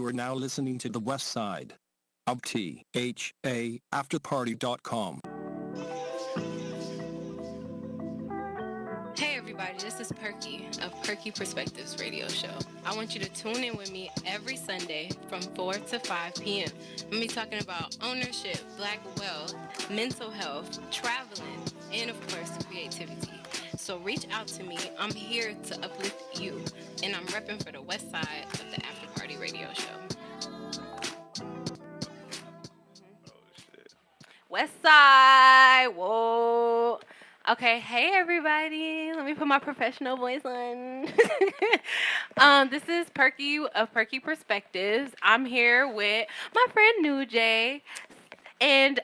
You are now listening to the West Side of THA Afterparty.com. Hey everybody, this is Perky of Perky Perspectives Radio Show. I want you to tune in with me every Sunday from 4 to 5 p.m. I'm going to be talking about ownership, black wealth, mental health, traveling, and of course, creativity. So reach out to me. I'm here to uplift you, and I'm repping for the West Side of the After Party Radio Show. West Side, whoa. Okay, hey everybody. Let me put my professional voice on. This is Perky of Perky Perspectives. I'm here with my friend New Jay. And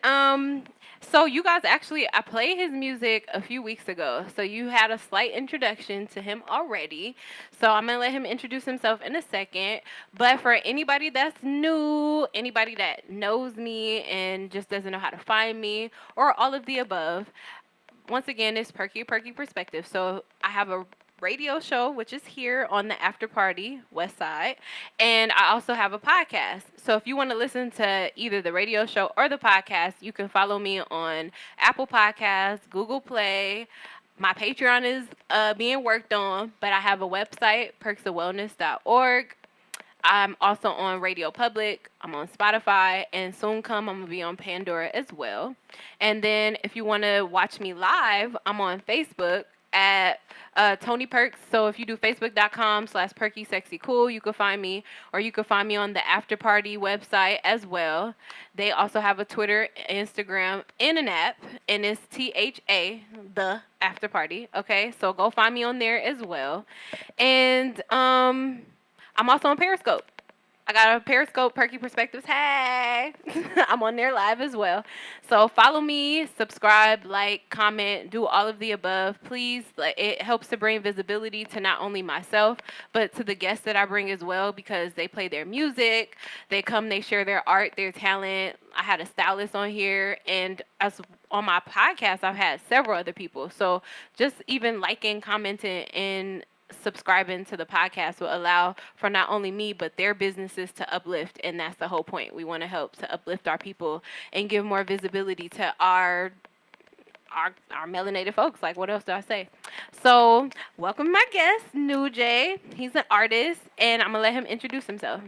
so you guys I played his music a few weeks ago. So you had a slight introduction to him already. So I'm going to let him introduce himself in a second. But for anybody that's new, anybody that knows me and just doesn't know how to find me, or all of the above, once again, it's Perky Perspective. So I have a radio show, which is here on the After Party West Side, and I also have a podcast. So if you want to listen to either the radio show or the podcast, you can follow me on Apple Podcasts, Google Play. My Patreon is being worked on, but I have a website, perksofwellness.org. I'm also on Radio Public. I'm on Spotify, and soon I'm going to be on Pandora as well. And then if you want to watch me live, I'm on Facebook at Tony Perks. So if you do facebook.com/PerkySexyCool, you can find me, or you can find me on the After Party website as well. They also have a Twitter, Instagram, and an app, and it's THA, the After Party. Okay, so go find me on there as well. And I'm also on Periscope. I got a Periscope, Perky Perspectives. Hey! I'm on there live as well. So follow me, subscribe, like, comment, do all of the above. Please, it helps to bring visibility to not only myself, but to the guests that I bring as well, because they play their music, they come, they share their art, their talent. I had a stylist on here, and as on my podcast, I've had several other people. So just even liking, commenting, and subscribing to the podcast will allow for not only me but their businesses to uplift, and that's the whole point. We want to help to uplift our people and give more visibility to our melanated folks. Like, what else do I say? So welcome my guest, New Jay. He's an artist, and I'm gonna let him introduce himself.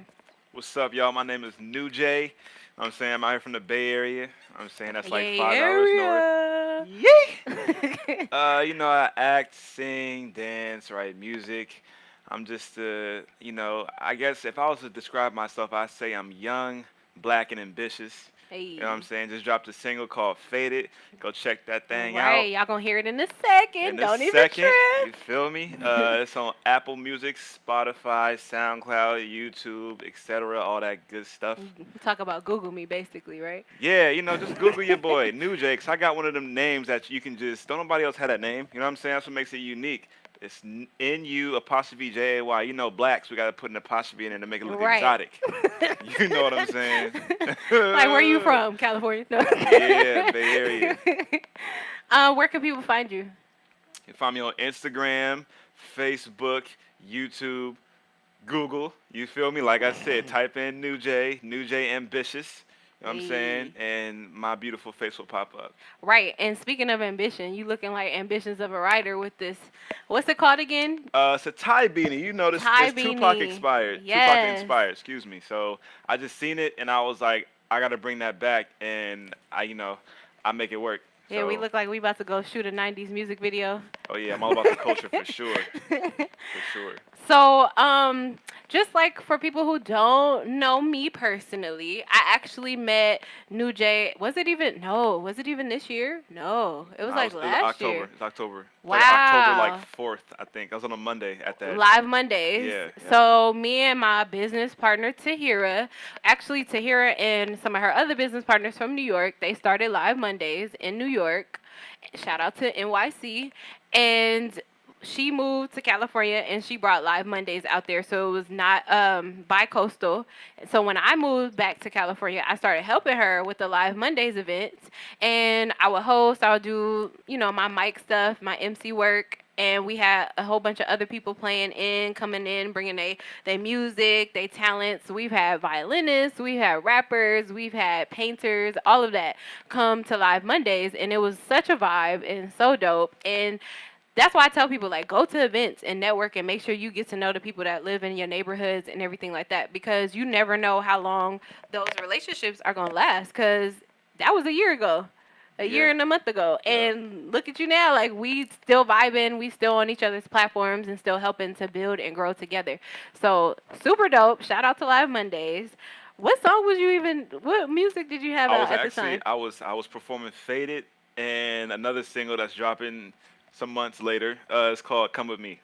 What's up, y'all? My name is New Jay. I'm saying I'm out here from the Bay Area. I'm saying that's like 5 hours north. Yay! I act, sing, dance, write music. I'm just, I guess if I was to describe myself, I'd say I'm young, black, and ambitious. Hey. You know what I'm saying? Just dropped a single called Faded. Go check that thing out. Right, y'all gonna hear it in a second. Don't even trip. You feel me? It's on Apple Music, Spotify, SoundCloud, YouTube, etc. All that good stuff. Talk about Google me, basically, right? Yeah, just Google your boy, New Jay, 'cause I got one of them names that you can just, don't nobody else have that name. You know what I'm saying? That's what makes it unique. It's NU''Jay. Blacks, we got to put an apostrophe in there to make it look exotic. You know what I'm saying? Like, where are you from? California? No. Yeah, Bay Area. Where can people find you? You can find me on Instagram, Facebook, YouTube, Google. You feel me? Like I said, type in New Jay Ambitious. You know what I'm saying? And my beautiful face will pop up. Right. And speaking of ambition, you looking like ambitions of a writer with this. What's it called again? It's a tie beanie. You know, this Tupac inspired. Yes. Tupac inspired, excuse me. So I just seen it and I was like, I got to bring that back, and I make it work. Yeah, we look like we about to go shoot a 90s music video. Oh, yeah, I'm all about the culture for sure. For sure. So, just like for people who don't know me personally, I actually met New Jay. Was it even this year? No, it was last year. It's October. Wow. Like October 4th, I think. I was on a Monday at that. Live Mondays. Yeah. So me and my business partner, Tahira and some of her other business partners from New York, they started Live Mondays in New York. Shout out to NYC. And she moved to California and she brought Live Mondays out there, so it was not bi-coastal. So when I moved back to California, I started helping her with the Live Mondays events, and I would host, I would do, my mic stuff, my MC work, and we had a whole bunch of other people coming in, bringing their music, their talents. We've had violinists, we've had rappers, we've had painters, all of that come to Live Mondays, and it was such a vibe and so dope. And that's why I tell people, like, go to events and network and make sure you get to know the people that live in your neighborhoods and everything like that, because you never know how long those relationships are going to last, because that was a year ago. A year and a month ago. And look at you now. Like, we still vibing. We still on each other's platforms and still helping to build and grow together. So, super dope. Shout out to Live Mondays. What music did you have out at the time? I was performing Faded and another single that's dropping some months later. It's called Come With Me.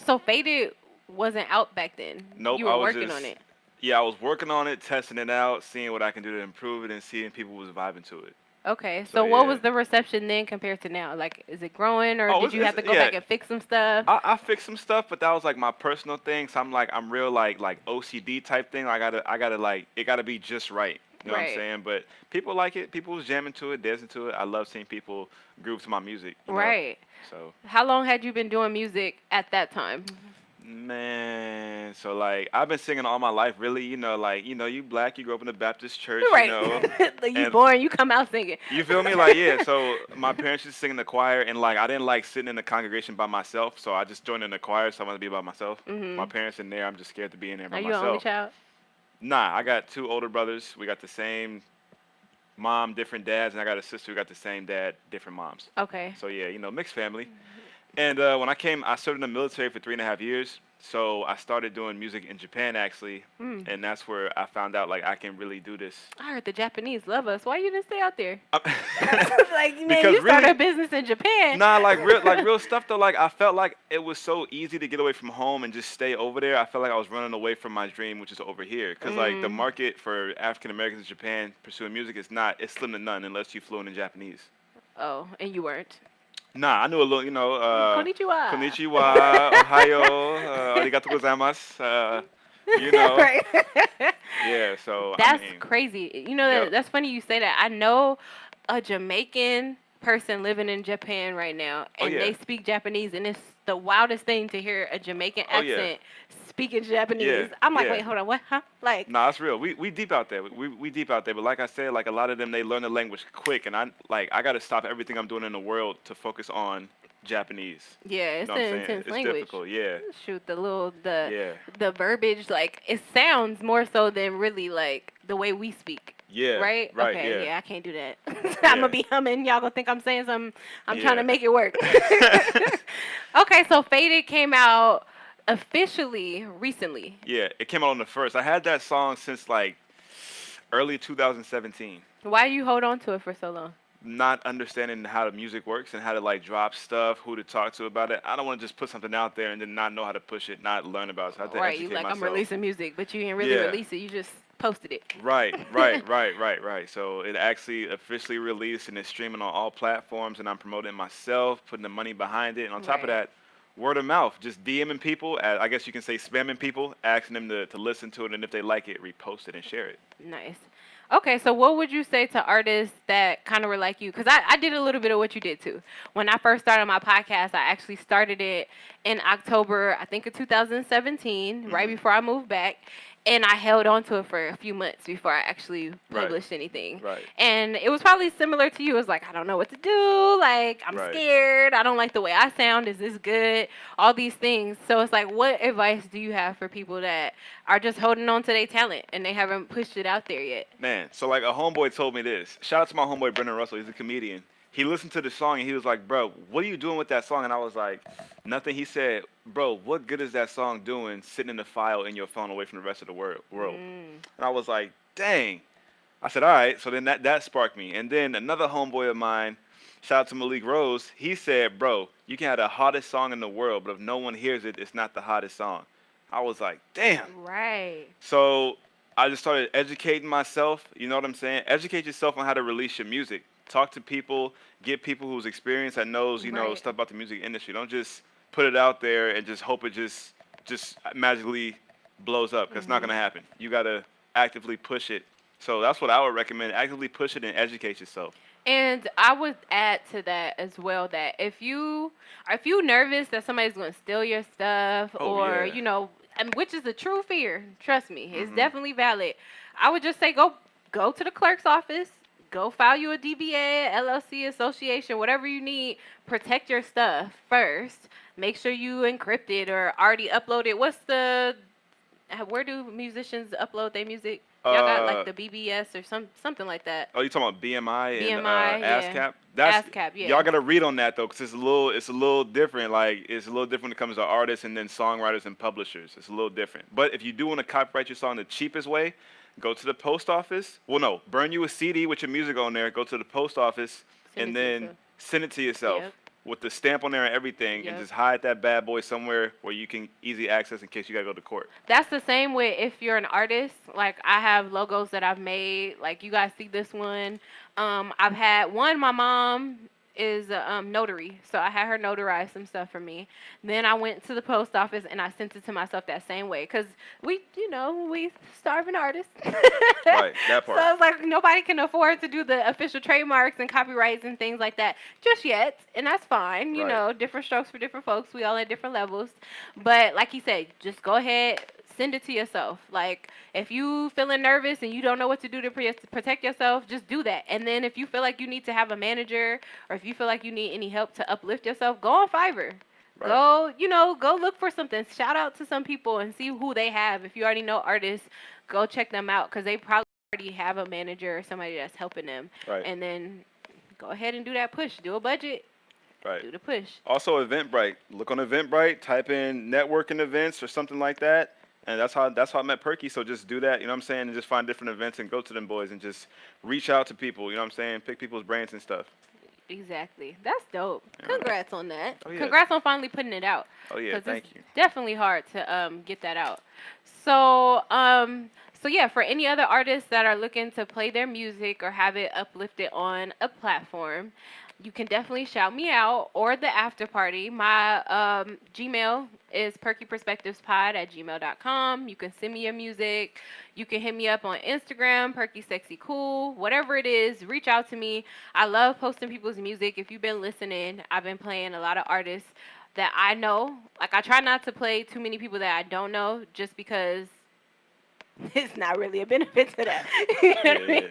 So, Faded wasn't out back then? Nope. You were working on it? Yeah, I was working on it, testing it out, seeing what I can do to improve it, and seeing people was vibing to it. Okay, so what was the reception then compared to now? Like, is it growing, or did you have to go back and fix some stuff? I fixed some stuff, but that was like my personal thing. So I'm real like OCD type thing. I gotta like, it gotta be just right. You know what I'm saying? But people like it. People was jamming to it, dancing to it. I love seeing people groove to my music. You know? So. How long had you been doing music at that time? Man, so like I've been singing all my life, really. You know, like you black, you grew up in the Baptist church, right? You know, like you born, you come out singing. You feel me? Like so my parents used to sing in the choir, and like I didn't like sitting in the congregation by myself, so I just joined in the choir, so I wanted to be by myself. Mm-hmm. My parents in there, I'm just scared to be in there by myself. myself. Are you only child? Nah, I got 2 older brothers. We got the same mom, different dads, and I got a sister who got the same dad, different moms. Okay. So yeah, mixed family. And when I served in the military for 3.5 years. So I started doing music in Japan, actually, and that's where I found out, like, I can really do this. I heard the Japanese love us. Why you didn't stay out there? Like, man, you started a business in Japan. Nah, like real stuff, though. Like, I felt like it was so easy to get away from home and just stay over there. I felt like I was running away from my dream, which is over here. Because, like, the market for African-Americans in Japan pursuing music it's slim to none unless you're fluent in Japanese. Oh, and you weren't? Nah, I knew a little, Konnichiwa. Konnichiwa, ohayo, arigatou gozaimasu, Right. Yeah, so that's crazy. That's funny you say that. I know a Jamaican person living in Japan right now, and they speak Japanese, and it's the wildest thing to hear a Jamaican accent speaking Japanese. Yeah. I'm like, wait, hold on, what? Huh? Like, nah, it's real. We deep out there. We deep out there. But like I said, like a lot of them, they learn the language quick, and I got to stop everything I'm doing in the world to focus on Japanese. Yeah, it's an intense language. It's difficult. Yeah. Shoot, the verbiage, like it sounds more so than really like the way we speak. Yeah. Right? Right. Okay, I can't do that. I'm gonna be humming. Y'all gonna think I'm saying something. I'm trying to make it work. Okay, so Faded came out officially recently. Yeah, it came out on the 1st. I had that song since like early 2017. Why do you hold on to it for so long? Not understanding how the music works and how to like drop stuff, who to talk to about it. I don't want to just put something out there and then not know how to push it, not learn about it. So I have to educate myself. I'm releasing music, but you didn't really release it. You just posted it. Right. So it actually officially released and it's streaming on all platforms, and I'm promoting myself, putting the money behind it, and on top of that, word of mouth, just DMing people, I guess you can say spamming people, asking them to listen to it, and if they like it, repost it and share it. Nice. Okay, so what would you say to artists that kind of were like you? Because I did a little bit of what you did too. When I first started my podcast, I actually started it in October, I think of 2017, right before I moved back. And I held on to it for a few months before I actually published anything. Right. And it was probably similar to you. It was like, I don't know what to do. Like, I'm scared. I don't like the way I sound. Is this good? All these things. So it's like, what advice do you have for people that are just holding on to their talent and they haven't pushed it out there yet? Man, so like a homeboy told me this. Shout out to my homeboy, Brendan Russell. He's a comedian. He listened to the song and he was like, bro, what are you doing with that song? And I was like, nothing. He said, bro, what good is that song doing sitting in the file in your phone away from the rest of the world? And I was like, dang. I said, all right. So then that sparked me. And then another homeboy of mine, shout out to Malik Rose, he said, bro, you can have the hottest song in the world, but if no one hears it, it's not the hottest song. I was like, damn. Right. So I just started educating myself. You know what I'm saying? Educate yourself on how to release your music. Talk to people, get people who's experienced that knows, stuff about the music industry. Don't just put it out there and just hope it just magically blows up, because it's not going to happen. You got to actively push it. So that's what I would recommend. Actively push it and educate yourself. And I would add to that as well that if you nervous that somebody's going to steal your stuff Oh or yeah. which is a true fear, trust me, it's Mhm. definitely valid. I would just say go to the clerk's office, go file you a DBA, LLC association, whatever you need. Protect your stuff first. Make sure you encrypt it or already upload it. Where do musicians upload their music? Y'all got like Uh, the BBS or something like that. oh, you talking about BMI and BMI, yeah. ASCAP? That's ASCAP, yeah. y'all gotta read on that though, 'cause it's a little different. Like it's a little different when it comes to artists and then songwriters and publishers. It's a little different. But if you do want to copyright your song the cheapest way, go to the post office. Well, no, burn you a CD with your music on there. Go to the post office Send and it to then yourself. send it to yourself. Yep. With the stamp on there and everything, and Yep. just hide that bad boy somewhere where you can easy access in case you gotta go to court. That's the same way if you're an artist. Like I have logos that I've made. Like you guys see this one. I've had one. My mom is a notary, so I had her notarize some stuff for me. Then I went to the post office and I sent it to myself that same way because we starving artists. Right, that part. So it's like nobody can afford to do the official trademarks and copyrights and things like that just yet, and that's fine. Right. Different strokes for different folks. We all at different levels. But like you said, just go ahead, send it to yourself. Like if you feeling nervous and you don't know what to do to protect yourself, just do that. And then if you feel like you need to have a manager or if you feel like you need any help to uplift yourself, go on Fiverr. Right. Go look for something. Shout out to some people and see who they have. If you already know artists, go check them out because they probably already have a manager or somebody that's helping them. Right. And then go ahead and do that push. Do a budget. Right. Do the push. Also, Eventbrite. Look on Eventbrite. Type in networking events or something like that, and that's how I met Perky. So just do that. You know what I'm saying? And just find different events and go to them boys and just reach out to people. You know what I'm saying? Pick people's brains and stuff. Exactly. That's dope. Yeah. Congrats on that. Oh, yeah. Congrats on finally putting it out. Oh yeah, 'Cause thank it's you. definitely hard to get that out. So yeah, for any other artists that are looking to play their music or have it uplifted on a platform, you can definitely shout me out or the after party. My Gmail is perkyperspectivespod@gmail.com. You can send me your music. You can hit me up on Instagram, PerkySexyCool, whatever it is, reach out to me. I love posting people's music. If you've been listening, I've been playing a lot of artists that I know. Like I try not to play too many people that I don't know just because it's not really a benefit to that. You know what I mean?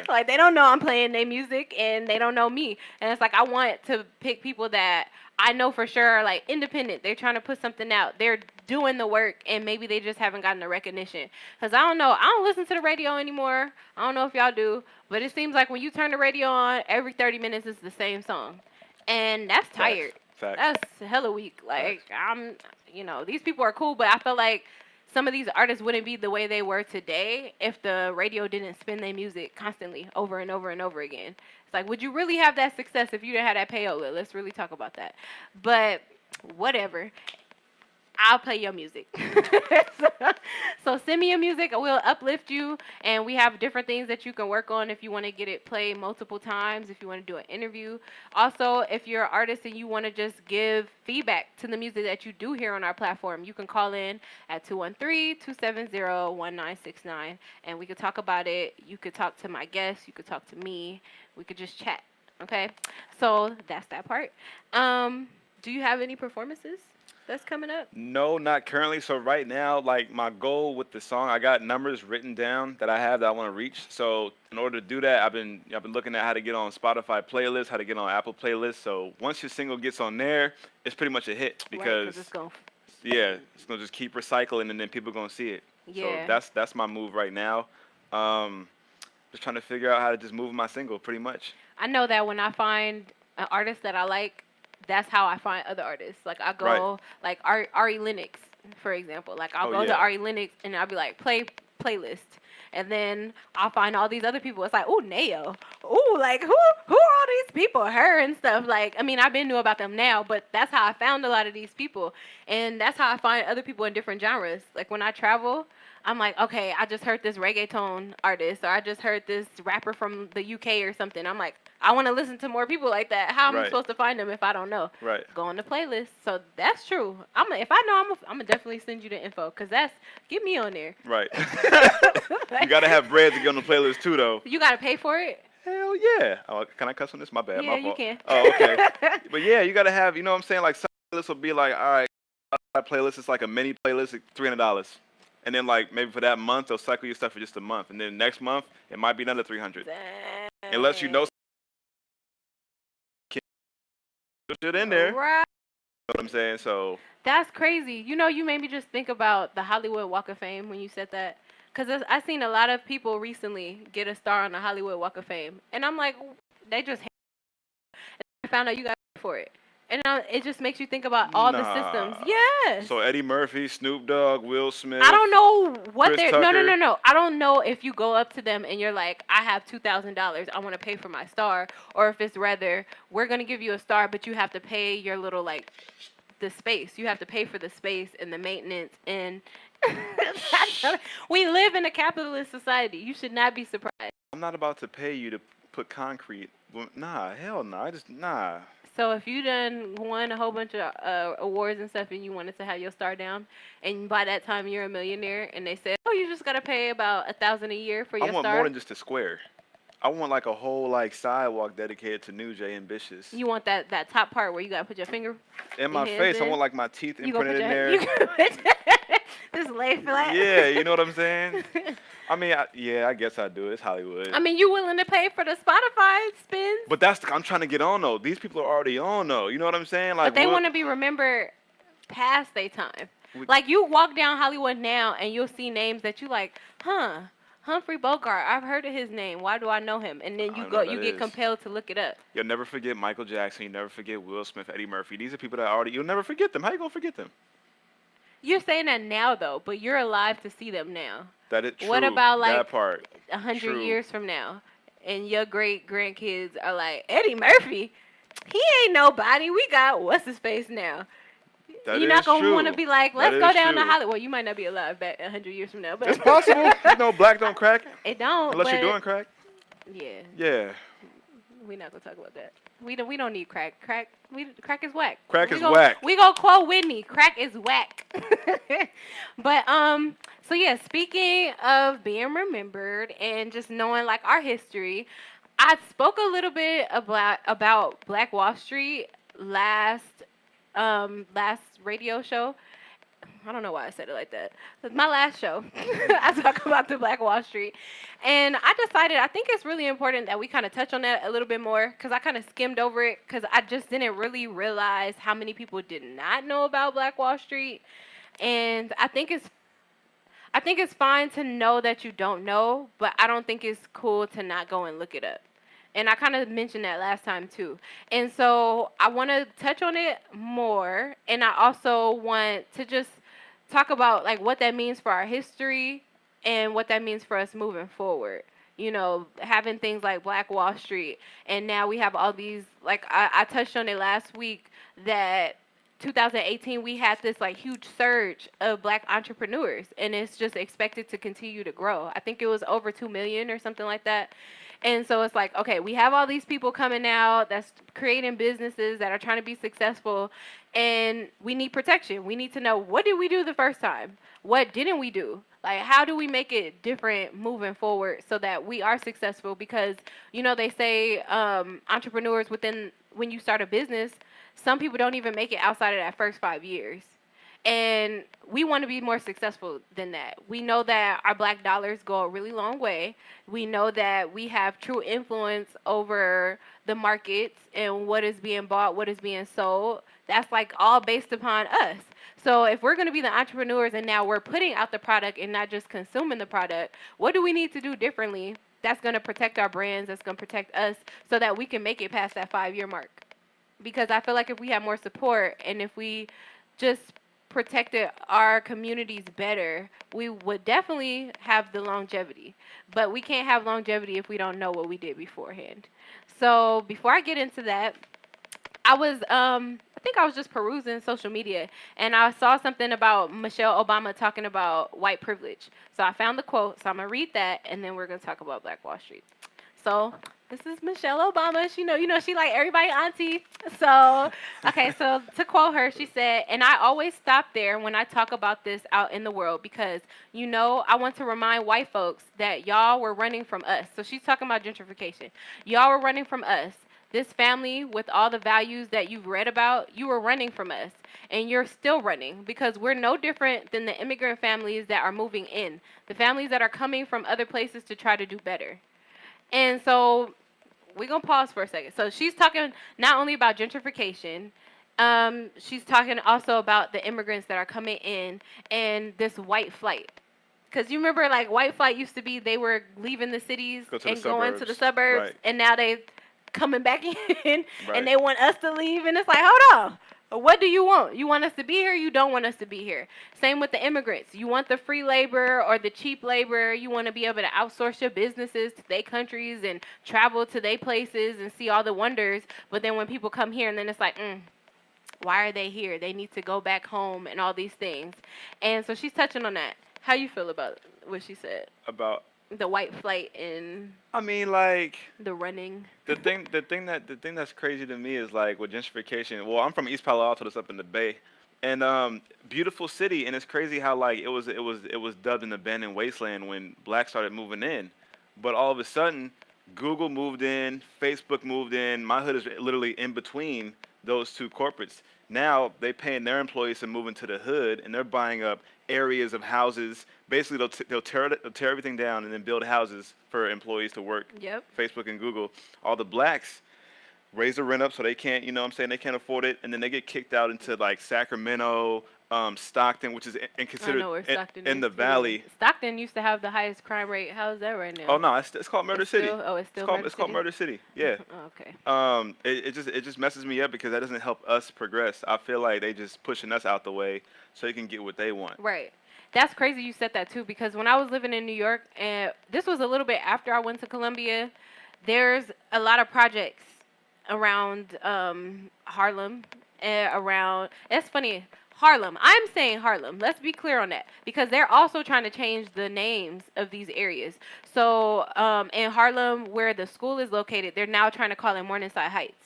Like they don't know I'm playing their music and they don't know me. And it's like I want to pick people that I know for sure are like independent. They're trying to put something out. They're doing the work and maybe they just haven't gotten the recognition. Because I don't know. I don't listen to the radio anymore. I don't know if y'all do. But it seems like when you turn the radio on, every 30 minutes it's the same song. And that's tired. Facts. That's hella weak. Like these people are cool, but I feel like some of these artists wouldn't be the way they were today if the radio didn't spin their music constantly over and over and over again. It's like, would you really have that success if you didn't have that payola? Let's really talk about that. But whatever. I'll play your music. So send me your music. We'll uplift you. And we have different things that you can work on if you want to get it played multiple times, if you want to do an interview. Also, if you're an artist and you want to just give feedback to the music that you do hear on our platform, you can call in at 213-270-1969. And we could talk about it. You could talk to my guests. You could talk to me. We could just chat. Okay? So that's that part. Do you have any performances that's coming up? No, not currently. So right now, like my goal with the song, I got numbers written down that I have that I want to reach. So in order to do that, I've been looking at how to get on Spotify playlists, how to get on Apple playlists. So once your single gets on there, it's pretty much a hit because it's gonna it's gonna just keep recycling and then people are gonna see it. Yeah. So that's my move right now. Just trying to figure out how to just move my single pretty much. I know that when I find an artist that I like, that's how I find other artists. Like I go like Ari Lennox, for example. Like I'll go to Ari Lennox and I'll be like playlist, and then I'll find all these other people. It's like, oh, Nayo, oh, like who are all these people? Her and stuff. Like I mean, I've been knew about them now, but that's how I found a lot of these people, and that's how I find other people in different genres. Like when I travel, I'm like, okay, I just heard this reggaeton artist, or I just heard this rapper from the UK or something. I'm like, I want to listen to more people like that. How am I supposed to find them if I don't know? Right. Go on the playlist. So that's true. If I know, I'm gonna definitely send you the info, cause get me on there. Right. You gotta have bread to get on the playlist too, though. You gotta pay for it. Hell yeah. Oh, can I cuss on this? My bad. Yeah, My you fault. can. Oh, okay. But yeah, you gotta have. You know what I'm saying? Like some playlists will be like, all right, my playlist is like a mini playlist, like $300. And then like maybe for that month they'll cycle your stuff for just a month, and then next month it might be another 300. Dang. Unless you know shit in there. Right. You know what I'm saying? So That's crazy. You made me just think about the Hollywood Walk of Fame when you said that. Because I seen a lot of people recently get a star on the Hollywood Walk of Fame. And I'm like, they just I found out you got for it. And it just makes you think about all the systems. nah. Yes. So Eddie Murphy, Snoop Dogg, Will Smith. I don't know what Chris they're. Tucker. No. I don't know if you go up to them and you're like, I have $2,000. I want to pay for my star. Or if it's rather, we're going to give you a star, but you have to pay your little, like, the space. You have to pay for the space and the maintenance. And we live in a capitalist society. You should not be surprised. I'm not about to pay you to put concrete. Well, nah, hell no. Nah. So if you done won a whole bunch of awards and stuff and you wanted to have your star down, and by that time you're a millionaire, and they said, oh, you just got to pay about $1,000 a year for your I want star. more than just a square. I want like a whole like sidewalk dedicated to New Jay Ambitious. You want that top part where you got to put your finger In my hands face, I in? want like my teeth You gonna imprinted put in there. Just lay flat. Yeah, you know what I'm saying? I mean, I guess I do. It's Hollywood. I mean, you willing to pay for the Spotify spins? But I'm trying to get on though. These people are already on though. You know what I'm saying? Like, But they want to be remembered past their time. We- Like you walk down Hollywood now and you'll see names that you like, Humphrey Bogart. I've heard of his name. Why do I know him? And then you get compelled to look it up. You'll never forget Michael Jackson. You never forget Will Smith, Eddie Murphy. These are people that you'll never forget them. How you gonna forget them? You're saying that now though, but you're alive to see them now. That is true. What about like that part? 100 years from now, and your great grandkids are like, Eddie Murphy, he ain't nobody. We got what's his face now. You're not gonna want to be like, let's go down to Hollywood. Well, you might not be alive back 100 years from now, but it's possible. You know, black don't crack. It don't. Unless you're doing crack. Yeah. Yeah. We're not gonna talk about that. We don't need crack. Crack is whack. Crack is whack. We gonna quote Whitney. Crack is whack. But so yeah, speaking of being remembered and just knowing like our history, I spoke a little bit about Black Wall Street last radio show. I don't know why I said it like that. It's my last show. I talk about the Black Wall Street. And I decided, I think it's really important that we kind of touch on that a little bit more, because I kind of skimmed over it, because I just didn't really realize how many people did not know about Black Wall Street. And I think it's fine to know that you don't know, but I don't think it's cool to not go and look it up. And I kind of mentioned that last time too. And so I want to touch on it more, and I also want to just talk about like what that means for our history and what that means for us moving forward. You know, having things like Black Wall Street, and now we have all these, like I touched on it last week, that 2018 we had this like huge surge of Black entrepreneurs, and it's just expected to continue to grow. I think it was over 2 million or something like that. And so it's like, okay, we have all these people coming out that's creating businesses that are trying to be successful, and we need protection. We need to know, what did we do the first time? What didn't we do? Like, how do we make it different moving forward so that we are successful? Because, you know, they say entrepreneurs when you start a business, some people don't even make it outside of that first 5 years. And we want to be more successful than that. We know that our Black dollars go a really long way. We know that we have true influence over the markets and what is being bought, what is being sold. That's like all based upon us. So if we're going to be the entrepreneurs and now we're putting out the product and not just consuming the product, what do we need to do differently that's going to protect our brands, that's going to protect us, so that we can make it past that 5-year mark? Because I feel like if we have more support and if we just protected our communities better, we would definitely have the longevity. But we can't have longevity if we don't know what we did beforehand. So before I get into that, I think I was just perusing social media, and I saw something about Michelle Obama talking about white privilege. So I found the quote, so I'm going to read that, and then we're going to talk about Black Wall Street. So This is Michelle Obama. She she like everybody auntie. So, okay, so to quote her, she said, and I always stop there when I talk about this out in the world because, I want to remind white folks that y'all were running from us. So she's talking about gentrification. Y'all were running from us. This family, with all the values that you've read about, you were running from us. And you're still running because we're no different than the immigrant families that are moving in, the families that are coming from other places to try to do better. And so we're going to pause for a second. So she's talking not only about gentrification, she's talking also about the immigrants that are coming in and this white flight. Because you remember, like, white flight used to be they were leaving the cities and going to the suburbs, right. And now they're coming back in, right. And they want us to leave. And it's like, hold on. What do you want? You want us to be here? You don't want us to be here. Same with the immigrants. You want the free labor or the cheap labor. You want to be able to outsource your businesses to their countries and travel to their places and see all the wonders. But then when people come here, and then it's like, why are they here? They need to go back home and all these things. And so she's touching on that. How you feel about what she said? About the white flight and I mean, like the running. The thing that's crazy to me is like with gentrification. Well, I'm from East Palo Alto, that's up in the Bay, and beautiful city. And it's crazy how like it was dubbed an abandoned wasteland when blacks started moving in, but all of a sudden Google moved in, Facebook moved in. My hood is literally in between those two corporates. Now they paying their employees to move into the hood, and they're buying up areas of houses. Basically, they'll tear everything down and then build houses for employees to work. Yep. Facebook and Google. All the blacks raise the rent up so they can't, they can't afford it, and then they get kicked out into like Sacramento, Stockton, which is considered in the valley. Stockton used to have the highest crime rate. How is that right now? Oh no, it's called Murder City. It's called Murder City. Yeah. Oh, okay. It just messes me up because that doesn't help us progress. I feel like they just pushing us out the way so they can get what they want. Right. That's crazy you said that too, because when I was living in New York, and this was a little bit after I went to Columbia, there's a lot of projects around Harlem, it's funny, Harlem. I'm saying Harlem. Let's be clear on that, because they're also trying to change the names of these areas. So in Harlem, where the school is located, they're now trying to call it Morningside Heights.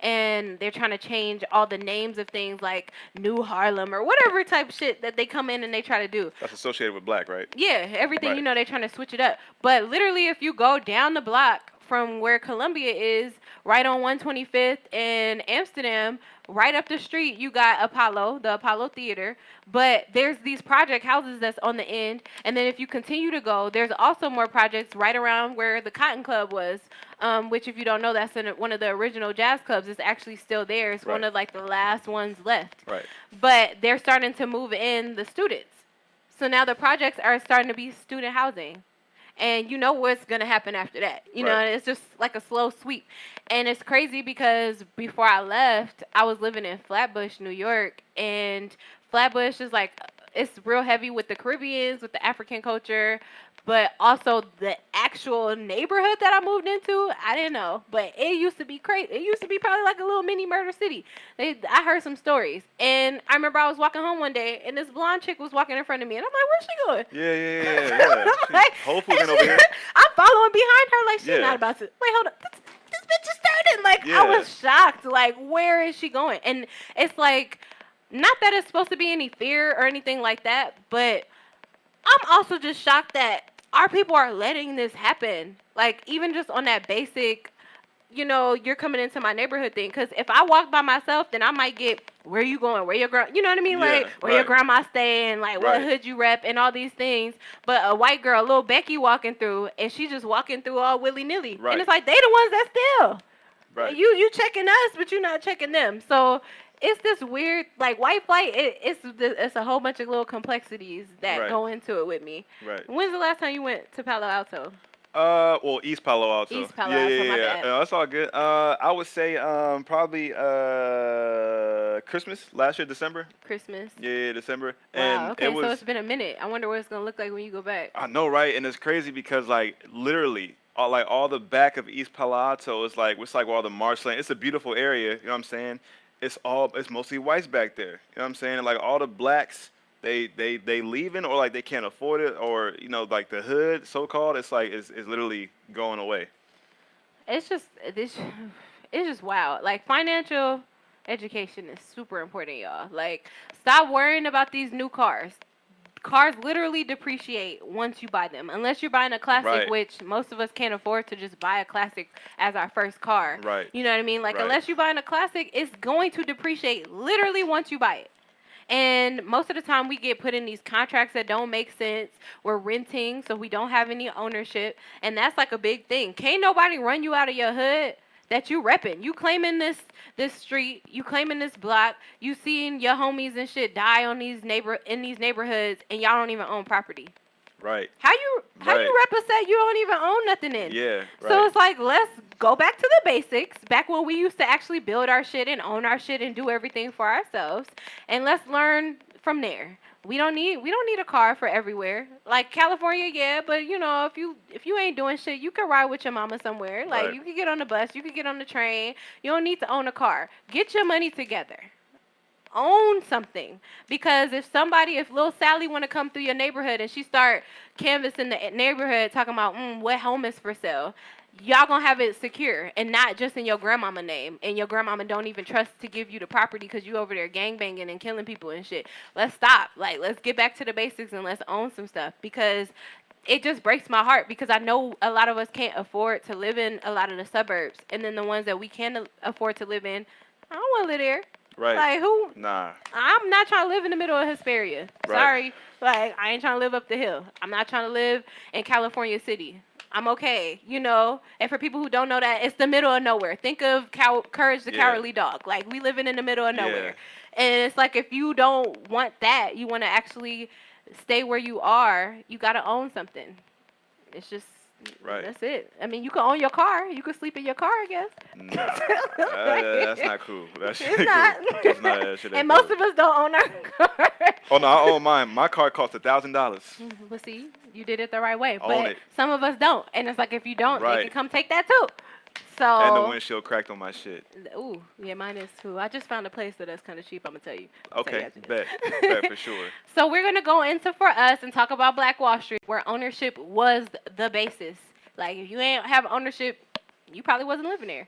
And they're trying to change all the names of things like New Harlem or whatever type shit that they come in and they try to do. That's associated with black, right? Yeah, everything, right. They're trying to switch it up. But literally, if you go down the block from where Columbia is, right on 125th in Amsterdam, right up the street, you got the Apollo Theater. But there's these project houses that's on the end. And then if you continue to go, there's also more projects right around where the Cotton Club was, which if you don't know, that's one of the original jazz clubs. It's actually still there. It's one of like the last ones left. Right. But they're starting to move in the students. So now the projects are starting to be student housing. And you know what's going to happen after that. You know, it's just like a slow sweep. And it's crazy because before I left, I was living in Flatbush, New York. And Flatbush is like, it's real heavy with the Caribbeans, with the African culture. But also the actual neighborhood that I moved into, I didn't know. But it used to be crazy. It used to be probably like a little mini murder city. I heard some stories. And I remember I was walking home one day, and this blonde chick was walking in front of me. And I'm like, where's she going? Yeah. Like, Hopefully over here. I'm following behind her like she's not about to. Wait, hold up. This bitch is starting. Like, I was shocked. Like, where is she going? And it's like, not that it's supposed to be any fear or anything like that, but I'm also just shocked that our people are letting this happen. Like, even just on that basic, you're coming into my neighborhood thing. Because if I walk by myself, then I might get, where you going? Where your you know what I mean? Like, where your grandma staying? Like, what hood you rep? And all these things. But a white girl, little Becky walking through, and she just walking through all willy-nilly. Right. And it's like, they the ones that steal. Right. You checking us, but you're not checking them. So it's this weird, like, white flight. It's a whole bunch of little complexities that go into it with me. Right. When's the last time you went to Palo Alto? Well, East Palo Alto. East Palo Alto, my bad. That's all good. I would say probably Christmas, last year, December. Christmas? Yeah, December. Wow, and okay, so it's been a minute. I wonder what it's going to look like when you go back. I know, right? And it's crazy because, like, literally, all the back of East Palo Alto is like, it's like all the marshland. It's a beautiful area, you know what I'm saying? It's mostly whites back there, you know what I'm saying? And, like, all the blacks, they leaving, or like they can't afford it, or like the hood, so called, it's like it's literally going away. it's just this. It's just wild. Like financial education is super important, y'all. Like stop worrying about these new cars. Cars literally depreciate once you buy them. Unless you're buying a classic, Right. which most of us can't afford to just buy a classic as our first car. Right. You know what I mean? Like, Right. unless you're buying a classic, it's going to depreciate literally once you buy it. And most of the time, we get put in these contracts that don't make sense. We're renting, so we don't have any ownership. And that's like a big thing. Can't nobody run you out of your hood that you repping. You claiming this street, you claiming this block, you seeing your homies and shit die on these neighborhoods, and y'all don't even own property. Right. How you rep a set you don't even own nothing in? Yeah. Right. So it's like, let's go back to the basics, back when we used to actually build our shit and own our shit and do everything for ourselves, and let's learn from there. We don't need a car for everywhere. Like California, yeah, but you know, if you ain't doing shit, you can ride with your mama somewhere. Like Right. you can get on the bus, you can get on the train. You don't need to own a car. Get your money together. Own something, because if little Sally want to come through your neighborhood and she start canvassing the neighborhood talking about what home is for sale, y'all gonna have it secure and not just in your grandmama name, and your grandmama don't even trust to give you the property because you over there gangbanging and killing people and shit. Let's stop. Like, let's get back to the basics and let's own some stuff, because it just breaks my heart, because I know a lot of us can't afford to live in a lot of the suburbs, and then the ones that we can afford to live in, I don't want to live there. Right. Like, who? Nah. I'm not trying to live in the middle of Hesperia. Right. Sorry. Like, I ain't trying to live up the hill. I'm not trying to live in California City. I'm okay, you know? And for people who don't know that, it's the middle of nowhere. Think of Courage the Cowardly Dog. Like, we living in the middle of nowhere. And it's like, if you don't want that, you want to actually stay where you are, you got to own something. It's just... Right. That's it. I mean, you can own your car. You can sleep in your car, I guess. Nah. That's not cool. That shit It's not. cool. That's not, that shit ain't And most cool. of us don't own our car. Oh no, I own mine. My car cost $1,000. But see, you did it the right way. Own But it. some of us don't. And it's like, if you don't, they Right. can come take that too. So. And the windshield cracked on my shit. Ooh, yeah, mine is too. I just found a place that's kind of cheap, I'm going to tell you. I'll tell you Okay, after this. bet for sure. So we're going to go into For Us and talk about Black Wall Street, where ownership was the basis. Like, if you ain't have ownership, you probably wasn't living there.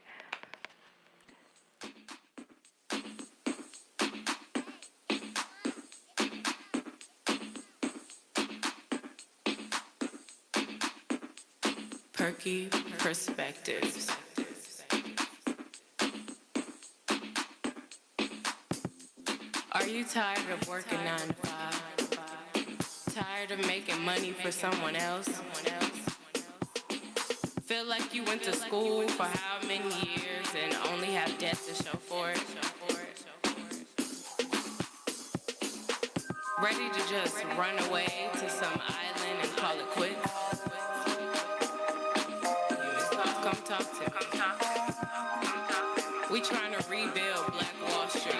Perky Perspectives. Are you tired of working 9 to 5? Tired of making money for someone else? Feel like you went to school for how many years and only have debt to show for it? Ready to just run away to some island and call it quits? Come talk to me. We trying to rebuild Black Wall Street.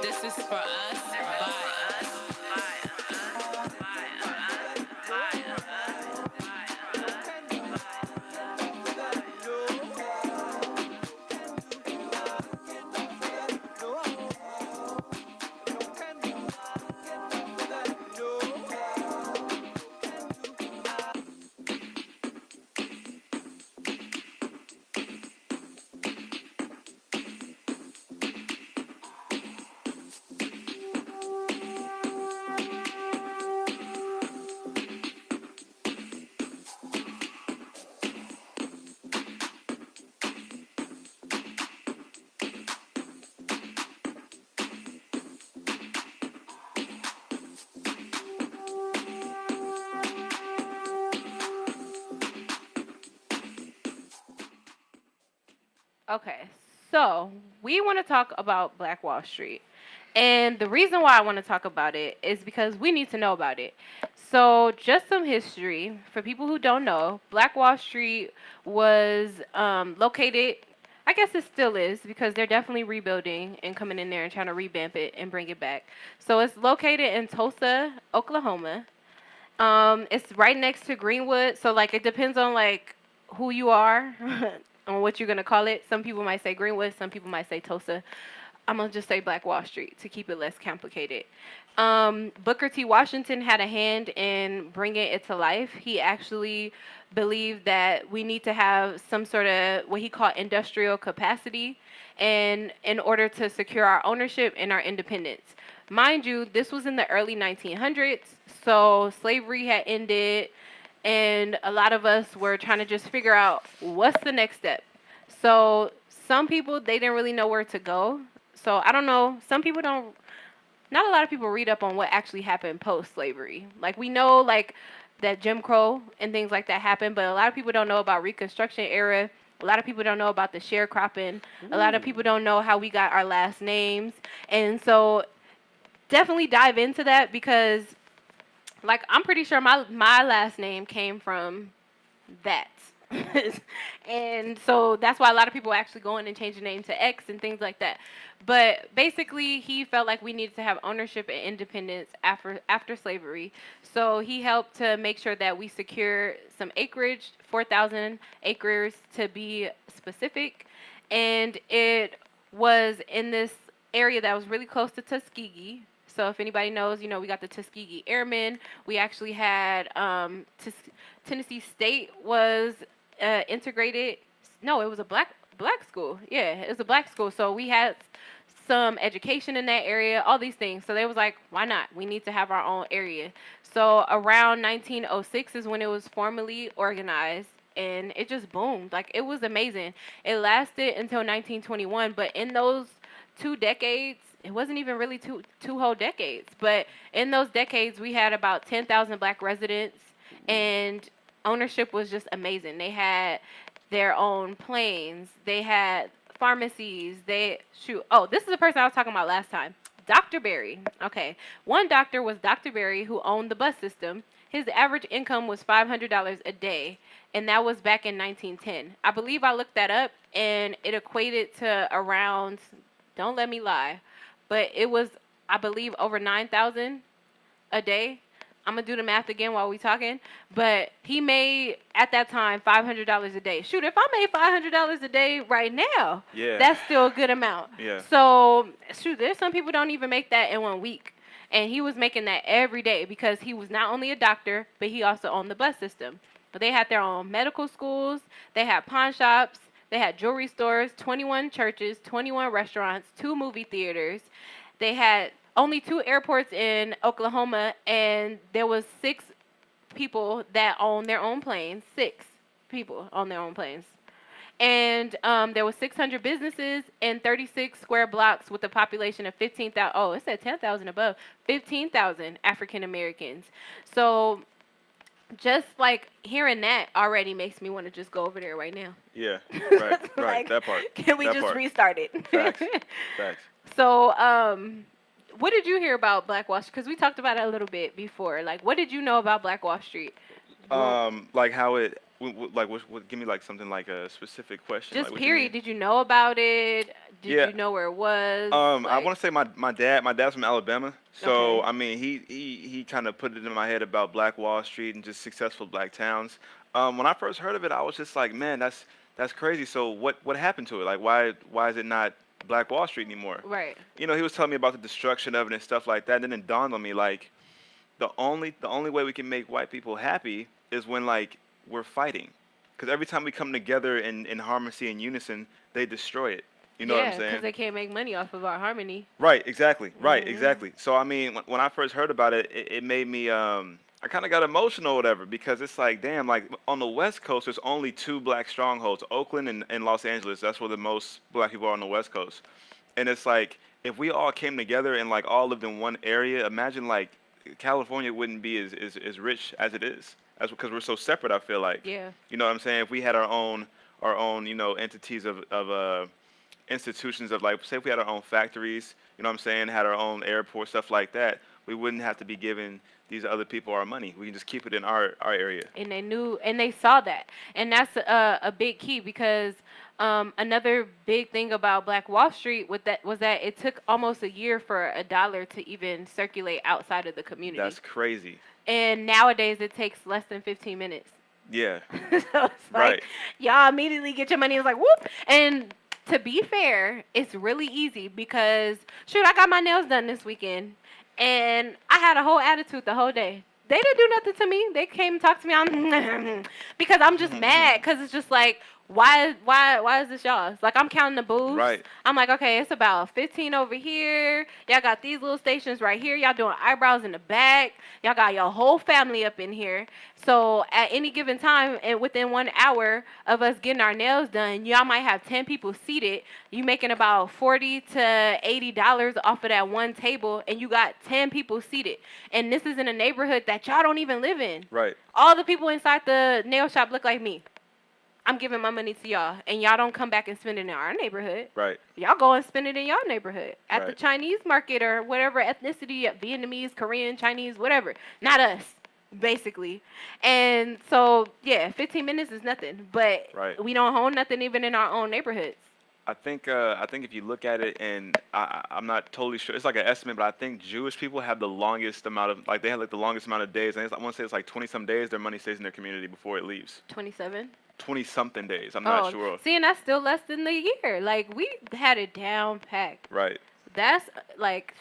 This is for us, by us. Okay, so we want to talk about Black Wall Street. And the reason why I want to talk about it is because we need to know about it. So just some history. For people who don't know, Black Wall Street was located, I guess it still is, because they're definitely rebuilding and coming in there and trying to revamp it and bring it back. So it's located in Tulsa, Oklahoma. It's right next to Greenwood. So, like, it depends on, like, who you are on what you're going to call it. Some people might say Greenwood. Some people might say Tulsa. I'm going to just say Black Wall Street to keep it less complicated. Booker T. Washington had a hand in bringing it to life. He actually believed that we need to have some sort of what he called industrial capacity and in order to secure our ownership and our independence. Mind you, this was in the early 1900s, so slavery had ended, and a lot of us were trying to just figure out what's the next step. So some people, they didn't really know where to go. So I don't know, some people don't, not a lot of people read up on what actually happened post-slavery. Like, we know, like, that Jim Crow and things like that happened, but a lot of people don't know about Reconstruction era. A lot of people don't know about the sharecropping. A lot of people don't know how we got our last names. And so definitely dive into that because, like, I'm pretty sure my last name came from that. And so that's why a lot of people actually go in and change the name to X and things like that. But basically, he felt like we needed to have ownership and independence after slavery. So he helped to make sure that we secure some acreage, 4,000 acres to be specific. And it was in this area that was really close to Tuskegee. So if anybody knows, we got the Tuskegee Airmen. We actually had Tennessee State was integrated. No, it was a black school. Yeah, it was a black school. So we had some education in that area, all these things. So they was like, why not? We need to have our own area. So around 1906 is when it was formally organized, and it just boomed. Like, it was amazing. It lasted until 1921, but in those 2 decades, it wasn't even really two whole decades, but in those decades, we had about 10,000 black residents, and ownership was just amazing. They had their own planes. They had pharmacies. Oh, this is the person I was talking about last time. Dr. Berry. Okay. One doctor was Dr. Berry, who owned the bus system. His average income was $500 a day, and that was back in 1910. I believe I looked that up, and it equated to around, don't let me lie, but it was, I believe, over 9,000 a day. I'm going to do the math again while we talking. But he made, at that time, $500 a day. Shoot, if I made $500 a day right now, that's still a good amount. Yeah. So, shoot, there's some people don't even make that in 1 week. And he was making that every day because he was not only a doctor, but he also owned the bus system. But they had their own medical schools. They had pawn shops. They had jewelry stores, 21 churches, 21 restaurants, 2 movie theaters. They had only 2 airports in Oklahoma, and there was 6 people that owned their own planes. 6 people own their own planes. And there was 600 businesses and 36 square blocks with a population of 15,000. Oh, it said 10,000 above. 15,000 African Americans. So just like hearing that already makes me want to just go over there right now. Yeah, right, right. Like, that part. Can we just restart it? Facts. Facts. So, what did you hear about Black Wall Street? Because we talked about it a little bit before. Like, what did you know about Black Wall Street? Like how it, like, give me like something like a specific question. Just like, period. Did you know about it? Did you know where it was? I want to say my dad's from Alabama, so I mean he kind of put it in my head about Black Wall Street and just successful black towns. When I first heard of it, I was just like, man, that's crazy. So what happened to it? Like, why is it not Black Wall Street anymore? Right. He was telling me about the destruction of it and stuff like that. And then it dawned on me, like, the only way we can make white people happy is when, like, we're fighting. Because every time we come together in harmony and unison, they destroy it. You know what I'm saying? Yeah, because they can't make money off of our harmony. Right, exactly. Right, exactly. So, I mean, when I first heard about it, it made me, I kind of got emotional or whatever, because it's like, damn, like, on the West Coast, there's only 2 black strongholds, Oakland and Los Angeles. That's where the most black people are on the West Coast. And it's like, if we all came together and, like, all lived in one area, imagine, like, California wouldn't be as rich as it is. That's because we're so separate, I feel like. Yeah. You know what I'm saying? If we had our own entities of institutions of, like, say if we had our own factories, you know what I'm saying, had our own airport, stuff like that, we wouldn't have to be giving these other people our money. We can just keep it in our area. And they knew, and they saw that. And that's a big key, because another big thing about Black Wall Street was that it took almost a year for a dollar to even circulate outside of the community. That's crazy. And nowadays it takes less than 15 minutes. Yeah. So it's like, y'all immediately get your money. It's like, whoop. And to be fair, it's really easy because, shoot, I got my nails done this weekend, and I had a whole attitude the whole day. They didn't do nothing to me. They came and talked to me. I'm because I'm just mad because it's just like, why is this y'all's? Like, I'm counting the booths. Right. I'm like, okay, it's about 15 over here. Y'all got these little stations right here. Y'all doing eyebrows in the back. Y'all got your whole family up in here. So at any given time, and within 1 hour of us getting our nails done, y'all might have 10 people seated. You making about $40 to $80 off of that one table, and you got 10 people seated. And this is in a neighborhood that y'all don't even live in. Right. All the people inside the nail shop look like me. I'm giving my money to y'all, and y'all don't come back and spend it in our neighborhood. Right. Y'all go and spend it in y'all neighborhood at the Right. Chinese market or whatever ethnicity, Vietnamese, Korean, Chinese, whatever. Not us, basically. And so, yeah, 15 minutes is nothing, but Right. we don't own nothing even in our own neighborhoods. I think if you look at it, and I'm not totally sure, it's like an estimate, but I think Jewish people have the longest amount of, like, they have like the longest amount of days. And I want to say it's like 20 some days their money stays in their community before it leaves. 27? 20 something days. I'm not sure. See, and that's still less than the year. Like, we had it down packed. Right. That's like,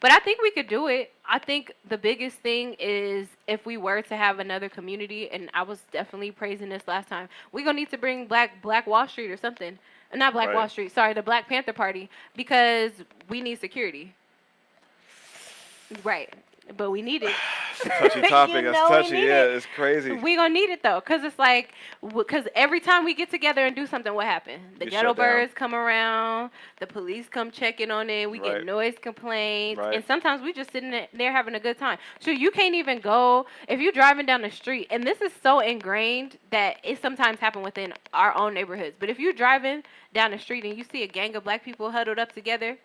but I think we could do it. I think the biggest thing is if we were to have another community, and I was definitely praising this last time, we're going to need to bring Black Wallstreet or something. Not Black Right. Wallstreet, sorry, the Black Panther Party, because we need security. Right. But we need it. It's a touchy topic. You That's know we touchy. need Yeah, it. it's crazy. We gonna need it though, cause it's like, cause every time we get together and do something, what happens? The Get ghetto shut down. birds come around, the police come checking on it, we Right. get noise complaints, Right. and sometimes we just sitting there having a good time. So you can't even go if you're driving down the street, and this is so ingrained that it sometimes happen within our own neighborhoods. But if you're driving down the street and you see a gang of black people huddled up together,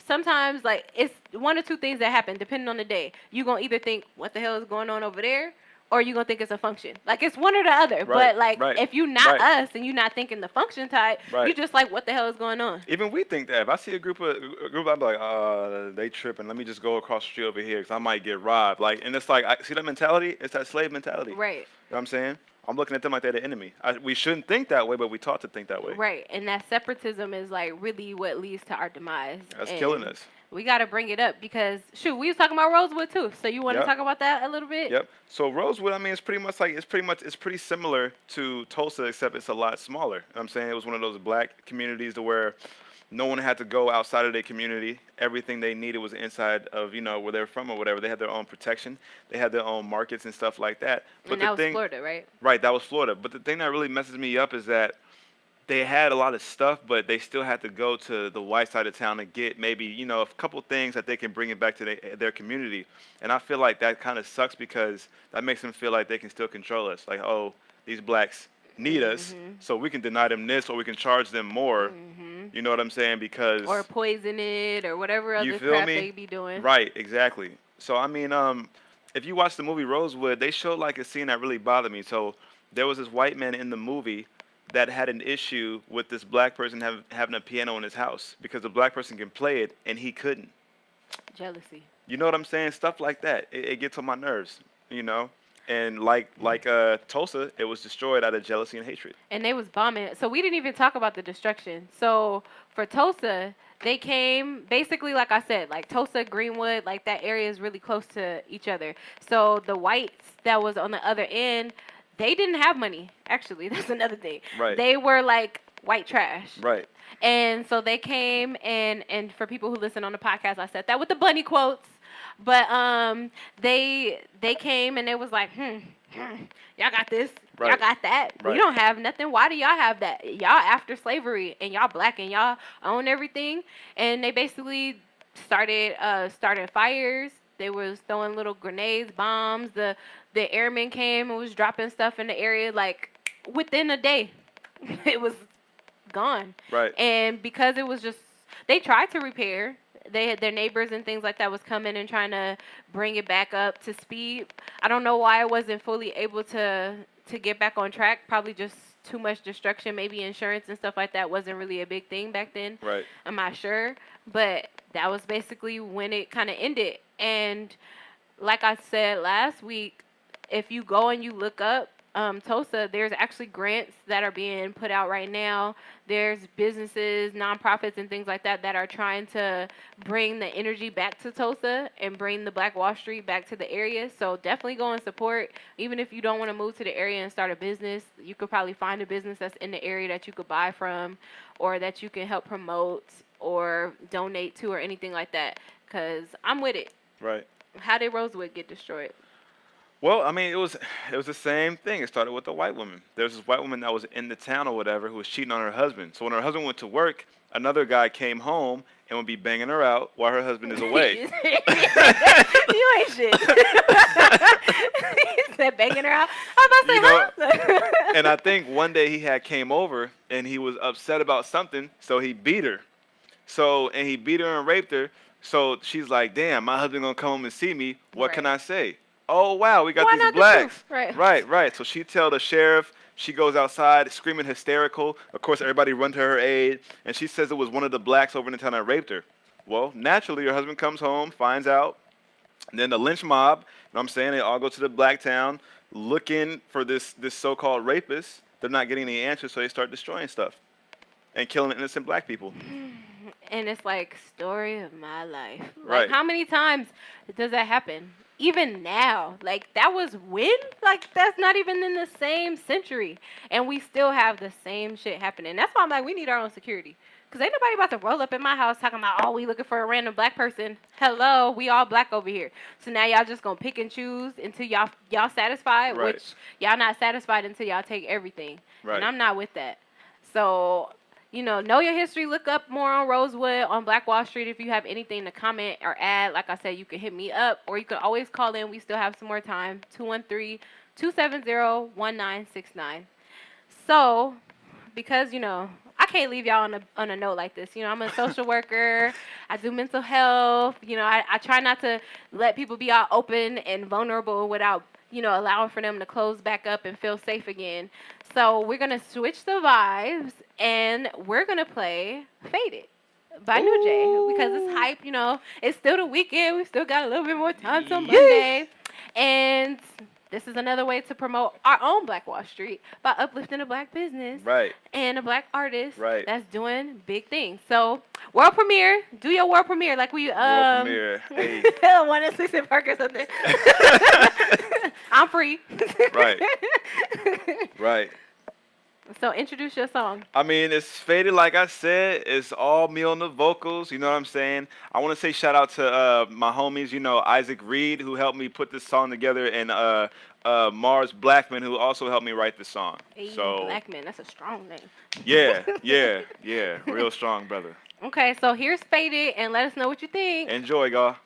sometimes, like, it's one or two things that happen depending on the day. You gonna either think, what the hell is going on over there, or you gonna think it's a function. Like, it's one or the other. Right, But like, right, if you not right. us and you not thinking the function type, Right. you just like, what the hell is going on? Even we think that. If I see a group, I'm like, they tripping. Let me just go across the street over here because I might get robbed. Like, and it's like, see that mentality? It's that slave mentality. Right. You know what I'm saying? I'm looking at them like they're the enemy. We shouldn't think that way, but we taught to think that way. Right. And that separatism is like really what leads to our demise. That's And killing us. We got to bring it up because, shoot, we was talking about Rosewood too. So you want to Yep. talk about that a little bit? Yep. So Rosewood, I mean, it's pretty similar to Tulsa, except it's a lot smaller. You know what I'm saying? It was one of those black communities to where no one had to go outside of their community. Everything they needed was inside of, where they're from or whatever. They had their own protection. They had their own markets and stuff like that. But And that was Florida, right? Right, that was Florida. But the thing that really messes me up is that they had a lot of stuff, but they still had to go to the white side of town and get maybe, a couple things that they can bring it back to their community. And I feel like that kind of sucks because that makes them feel like they can still control us. Like, oh, these blacks need us, so we can deny them this or we can charge them more. You know what I'm saying? Because Or poison it or whatever you other feel crap me? they be doing. Right, exactly. So, I mean, if you watch the movie Rosewood, they showed like a scene that really bothered me. So there was this white man in the movie that had an issue with this black person having a piano in his house because the black person can play it and he couldn't. Jealousy. You know what I'm saying? Stuff like that. It gets on my nerves, And like Tulsa, it was destroyed out of jealousy and hatred. And they was bombing. So we didn't even talk about the destruction. So for Tulsa, they came basically, like I said, like Tulsa, Greenwood, like that area is really close to each other. So the whites that was on the other end, they didn't have money. Actually, that's another thing. Right. They were like white trash. Right. And so they came, and for people who listen on the podcast, I said that with the bunny quotes. But they came and it was like, y'all got this, y'all Right. got that. Right. We don't have nothing. Why do y'all have that? Y'all after slavery and y'all black and y'all own everything. And they basically started fires. They was throwing little grenades, bombs. The airmen came and was dropping stuff in the area. Like within a day, it was gone. Right. And because it was just, they tried to repair. They had their neighbors and things like that was coming and trying to bring it back up to speed. I don't know why it wasn't fully able to get back on track. Probably just too much destruction. Maybe insurance and stuff like that wasn't really a big thing back then. Right. I'm not sure. But that was basically when it kind of ended. And like I said last week, if you go and you look up Tulsa, there's actually grants that are being put out right now. There's businesses, nonprofits, and things like that that are trying to bring the energy back to Tulsa and bring the Black Wall Street back to the area. So definitely go and support. Even if you don't want to move to the area and start a business, you could probably find a business that's in the area that you could buy from, or that you can help promote or donate to, or anything like that. Cause I'm with it. Right. How did Rosewood get destroyed? Well, I mean, it was the same thing. It started with a white woman. There was this white woman that was in the town or whatever who was cheating on her husband. So when her husband went to work, another guy came home and would be banging her out while her husband is away. You ain't shit. He said banging her out. I was about to say, huh? And I think one day he had came over and he was upset about something, so he beat her. And he beat her and raped her. So she's like, "Damn, my husband gonna come home and see me. What can I say? Oh wow, we got Why these not the blacks." truth? Right. Right. So she tell the sheriff. She goes outside screaming hysterical. Of course, everybody run to her aid, and she says it was one of the blacks over in the town that raped her. Well, naturally, her husband comes home, finds out, and then the lynch mob. You know what I'm saying? They all go to the black town looking for this so-called rapist. They're not getting any answers, so they start destroying stuff and killing innocent black people. And it's like, story of my life. Like, Right. how many times does that happen? Even now, like, that was when? Like, that's not even in the same century. And we still have the same shit happening. That's why I'm like, we need our own security. Because ain't nobody about to roll up in my house talking about, oh, we looking for a random black person. Hello, we all black over here. So now y'all just going to pick and choose until y'all satisfied, Right. which y'all not satisfied until y'all take everything. Right. And I'm not with that. So, know your history. Look up more on Rosewood, on Black Wall Street. If you have anything to comment or add, like I said, you can hit me up, or you can always call in. We still have some more time. 213-270-1969. So, because, I can't leave y'all on a note like this. I'm a social worker. I do mental health. I try not to let people be all open and vulnerable without, allowing for them to close back up and feel safe again. So we're going to switch the vibes, and we're going to play Faded by New Jay, because it's hype, It's still the weekend. We still got a little bit more time till Monday. And this is another way to promote our own Black Wall Street by uplifting a black business and a black artist that's doing big things. So, world premiere. Do your world premiere like we World premiere. Hey. 106 in Park or something. I'm free. Right. So introduce your song. I mean, it's Faded, like I said. It's all me on the vocals. You know what I'm saying? I want to say shout out to my homies, Isaac Reed, who helped me put this song together, and Mars Blackman, who also helped me write the song. Hey, so Blackman, that's a strong name. Yeah. Real strong, brother. Okay, so here's Faded, and let us know what you think. Enjoy, y'all.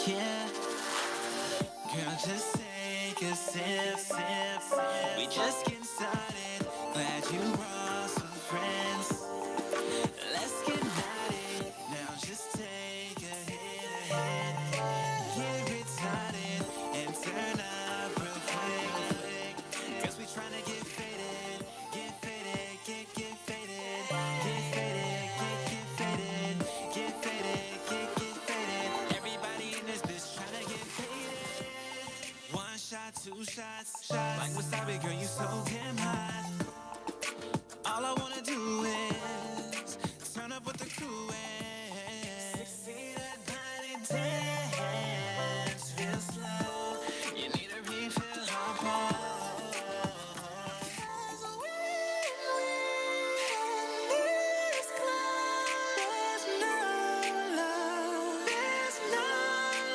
Yeah, girl, just take a sip. We just getting started. Glad you brought some friends. Let's get naughty. Now just take a hit. Get retarded and turn up real quick. Cause we tryna get faded. Get faded, get faded. Get faded, get faded. Get faded, get faded. Everybody in this bitch tryna get faded. One shot, two shots. Like wasabi, girl, you so damn hot. All I wanna do is turn up with the crew and 16 at 90 dance real slow. You need a refill, hop on. This club, there's no love. There's no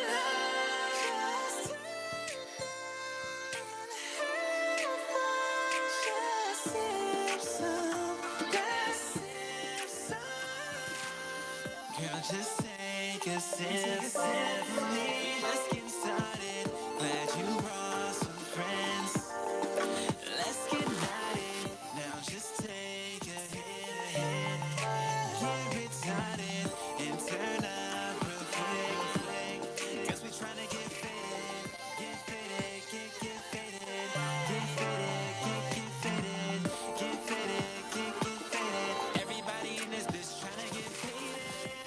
love. Just girl, just take a sip. Let's get started. Glad you brought some friends. Let's get naughty. Now just take a hit. Get retarded and turn up real quick. Cause we tryna get faded. Get faded, get faded. Get faded, get faded. Get faded, get faded. Everybody in this bitch tryna get faded.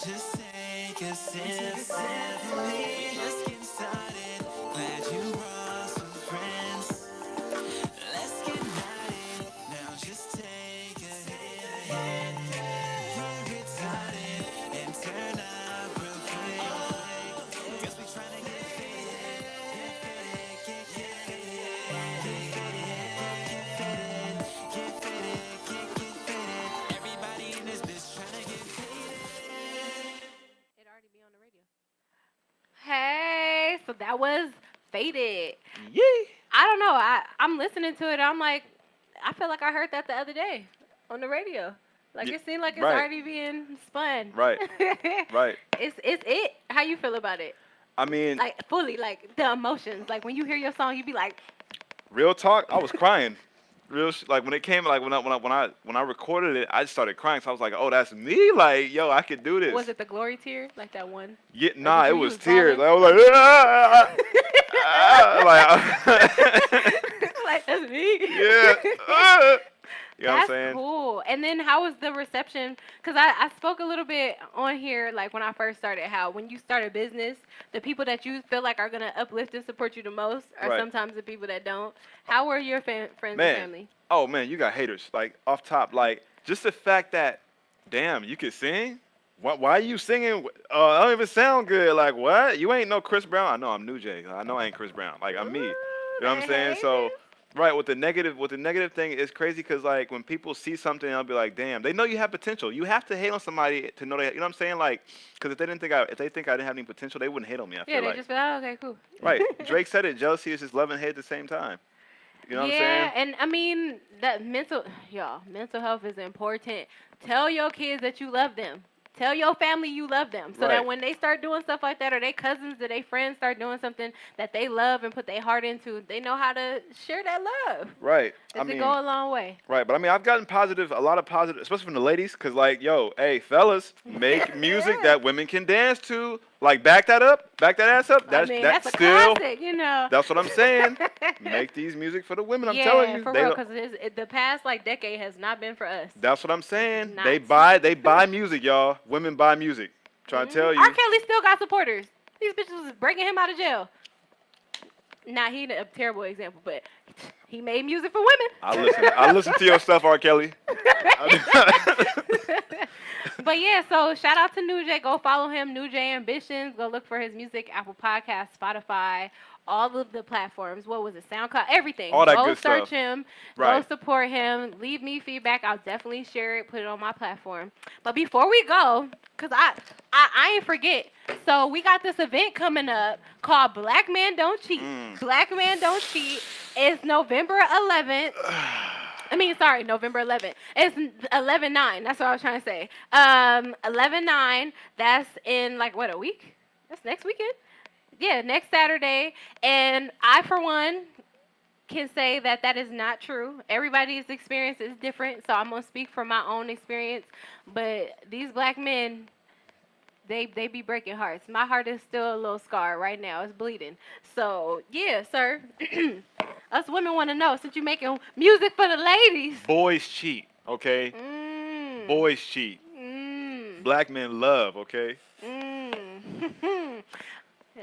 just take a sip, sip for me. Just get started. Glad you brought some friends. Let's get naughty. Now just take a hit. Get started and turn up real quick. Cause we tryna get faded. Get faded, get faded. Everybody in this bitch tryna get faded. It already be on the radio. Hey, so that was Faded. Yeah. I don't know. I'm listening to it. I'm like, I feel like I heard that the other day on the radio. Like Yeah, it seemed like it's right. already being spun. Right. Right. It's it. How you feel about it? I mean, Like fully, like the emotions. Like when you hear your song, you be like, real talk, I was crying. Like when it came, like when I recorded it, I just started crying. So I was like, oh, that's me. Like, yo, I could do this. was it the glory tear? Like that one? Yeah, nah, did it you was use tears. bawling? I was like, Like that's me. yeah. You know what I'm That's saying? cool. And then how was the reception? Because I spoke a little bit on here, like when I first started, how when you start a business, the people that you feel like are going to uplift and support you the most are Right. sometimes the people that don't. How were your friends and Man. family? Oh man, you got haters. Like off top, like just the fact that, damn, you can sing. Why are you singing? I don't even sound good. Like what? You ain't no Chris Brown. I know I'm New Jay. I know I ain't Chris Brown. Like I'm me. You know what I'm saying? So, right, with the negative thing, it's crazy because like when people see something, I'll be like, damn, they know you have potential. You have to hate on somebody to know that. You know what I'm saying? Like, because if they think I didn't have any potential, they wouldn't hate on me. I Yeah, feel they like. just feel, oh, okay, cool. Right. Drake said it. Jealousy is just love and hate at the same time. You know what I'm Yeah, saying? and I mean, that mental health is important. Tell your kids that you love them. Tell your family you love them. So that Right. when they start doing stuff like that, or their cousins or their friends start doing something that they love and put their heart into, they know how to share that love. Right. Does it go a long way? Right, but I mean, I've gotten a lot of positive, especially from the ladies, because like, yo, hey, fellas, make music that women can dance to. Like, back that ass up. That's that's a still, classic, you know. that's what I'm saying. Make these music for the women. I'm yeah, telling you, for they real, don't- because the past like decade has not been for us. that's what I'm saying. Not. They buy music, y'all. Women buy music. Trying to tell you. R. Kelly still got supporters. These bitches was breaking him out of jail. Nah, he a terrible example, but he made music for women. I listen to your stuff, R. Kelly. But yeah, so shout out to New Jay. Go follow him, New Jay Ambitions. Go look for his music, Apple Podcasts, Spotify, all of the platforms. What was it? SoundCloud, everything. All that go good search stuff. him. Right. Go support him. Leave me feedback. I'll definitely share it. Put it on my platform. But before we go, cause I ain't forget. So we got this event coming up called Black Man Don't Cheat. Black Man Don't Cheat. It's November 11th. November 11th. It's 11/9. That's what I was trying to say. 11/9. That's in like what, a week? That's next weekend. Yeah, next Saturday. And I, for one, can say that that is not true. Everybody's experience is different, so I'm gonna speak from my own experience. But these black men, they be breaking hearts. My heart is still a little scarred right now. It's bleeding. So yeah, sir. Us women want to know, since you're making music for the ladies. Boys cheat, okay? Boys cheat. Black men love, okay?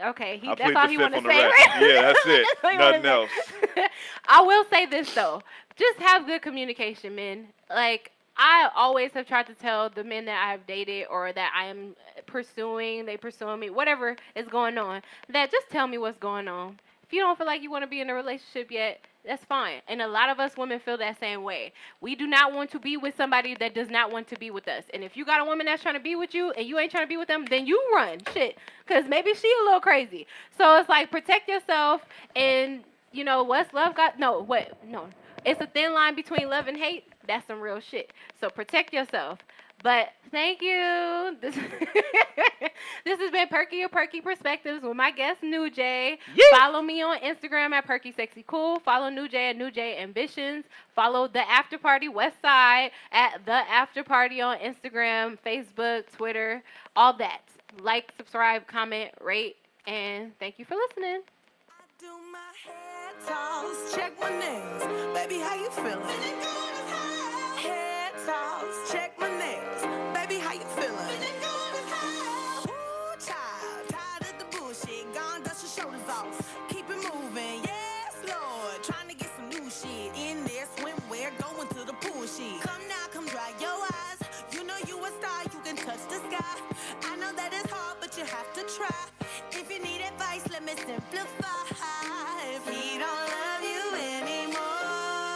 Okay, I that's plead all the he fifth want to on the say. rest. Right? Yeah, that's it. That's all he wanna Nothing else. say. I will say this though, just have good communication, men. Like, I always have tried to tell the men that I have dated or that I am pursuing, they pursuing me, whatever is going on, that just tell me what's going on. If you don't feel like you want to be in a relationship yet, that's fine. And a lot of us women feel that same way. We do not want to be with somebody that does not want to be with us. And if you got a woman that's trying to be with you and you ain't trying to be with them, then you run. Shit. Because maybe she a little crazy. So it's like, protect yourself. And, you know, what's love got? No, what? No. It's a thin line between love and hate. That's some real shit. So protect yourself. But thank you. This has been Perky of Perky Perspectives with my guest, New Jay. Yeah. Follow me on Instagram at PerkySexyCool. Follow New Jay at New Jay Ambitions. Follow The After Party West Side at The After Party on Instagram, Facebook, Twitter, all that. Like, subscribe, comment, rate, and thank you for listening. Do my head toss, check my nails. Baby, how you feeling? Head toss, check my nails. Baby, how you feeling? boss. Keep